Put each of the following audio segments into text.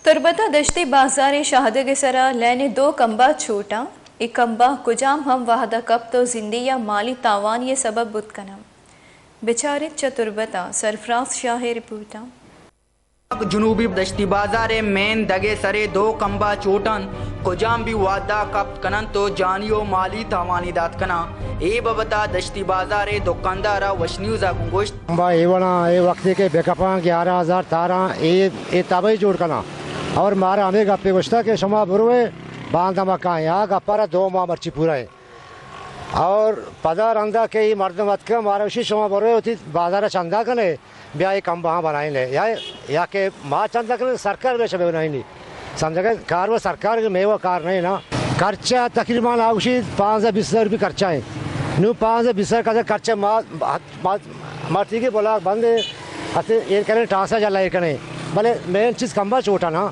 तुरबता दश्ती बाजार शहादग सरा लेने 2 खंबा छूटा एक खंबा कुजाम हम वाहदा कब तो जिंदी या माली तावान ये सबब बुतकना बेचारे चतुर्बता सरफराज शाह रिपोर्टा जनूबी दश्ती बाजार मेन दगे सरे 2 खंबा चोटन कुजाम भी वादा कब कनन तो जानियो माली तावानी दात कना ए बबता दश्ती बाजार दुकानदारा वश न्यूज़ गोश्त खंबा एवना ए वक्त के बेकपा 11,000 तारा ए तबई जोड़ कना और मारा हमें गप्पे गुश्ता के शमा बुरुए बांधा मका यहाँ गप्पारा 2 माह मर्ची पूरा है और पदा रंदा के ही मर्द मत का मारा उसी शमा बुरुए होती बाजार चंदा कने ब्याह कम वहाँ बनाए ले या के माँ चंदा कने सरकार में शबे बनाई नहीं समझा के कार वो सरकार के में वो कार नहीं ना खर्चा तकरीबन आवशी 5,000-20,000 रुपये खर्चा है नू 5,000-20,000 का खर्चा मारती के बोला बंदे अते ये करें टांसा जला ये करें भले मेन चीज़ खंबा छोटा ना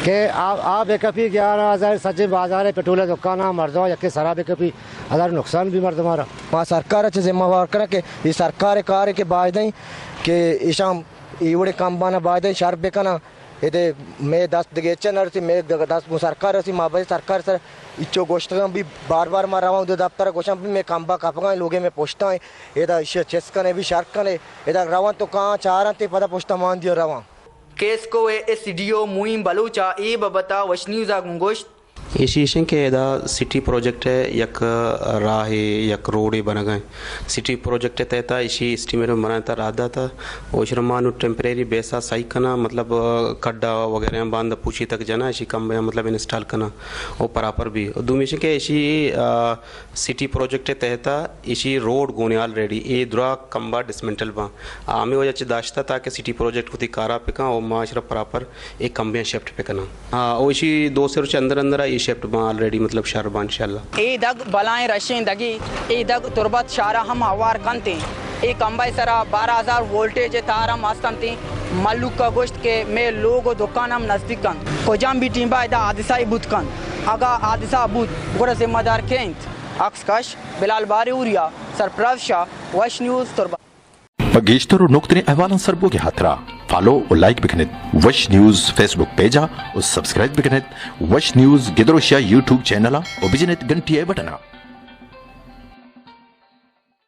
कि आप एक कपी 11,000 सज्जे बाजार है पेट्रोल दुकान मर्दवा यके शराब एक कपी 1,000 नुकसान भी मर्द हमारा वहाँ सरकार अच्छे जिम्मेवार करें कि ये सरकार कार्य के बाद ही कि ईशाम इवड़े काम बाना बाद ही शार्प बेकना ये मैं 10 दगेचे नरसी मैं 10 सरकार रसी माँ भाई सरकार सर इच्छो गोश्त भी बार मार रहा हूँ दफ्तर गोशा भी मैं कामबा कापगा लोगे मैं पोछता है ये चेस कने भी शार्क कने ये रवा तो कहाँ चाह ते पता पोछता मान दिया रवा केस को एसडीओ मुहिम बलूचा ए बबता वश न्यूज़ गोश्त एशिएशन के एदा सिटी प्रोजेक्ट है यक राह है यक रोड बना गए सिटी प्रोजेक्ट तहता इसी एस्टिमेट में बनाता राधा था ओशरमानु टेम्परेरी बेसा सही कना मतलब खड्डा वगैरह बांध पूछी तक जाना इसी कम मतलब इंस्टॉल करना और बराबर भी दुमिशन के इसी सिटी प्रोजेक्ट तहता इसी रोड गोने ऑलरेडी ए दुरा कम्बा डिसमेंटल बा आमे वजह दाश्ता ताकि सिटी प्रोजेक्ट होती कारा पे का और माशरा बराबर एक कम्बियाँ शिफ्ट पे करना हाँ वो इसी 2 से अंदर शिफ्ट में ऑलरेडी मतलब शरबा इंशाल्लाह ए दग बलाएं रशें दगी ए दग तुरबत शारा हम आवार कंते ए कंबाई सरा 12,000 वोल्टेज तारा मास्तंती मल्लुक का गोश्त के में लोग दुकान हम नजदीक कन कोजाम भी टीम बायदा आदिसाई बुत कन अगा आदिसा बुत गोरा जिम्मेदार केंत अक्सकश बिलाल बारीउरिया सरफराज शाह वश न्यूज़ तुरबत बगीश्तर और नुक्तने अहवालन सरबो के हाथरा फॉलो और लाइक बिकनेत वश न्यूज़ फेसबुक पेजा और सब्सक्राइब बिकनेत वश न्यूज़ गिदरोशिया यूट्यूब चैनल और बिजनेत घंटी बटना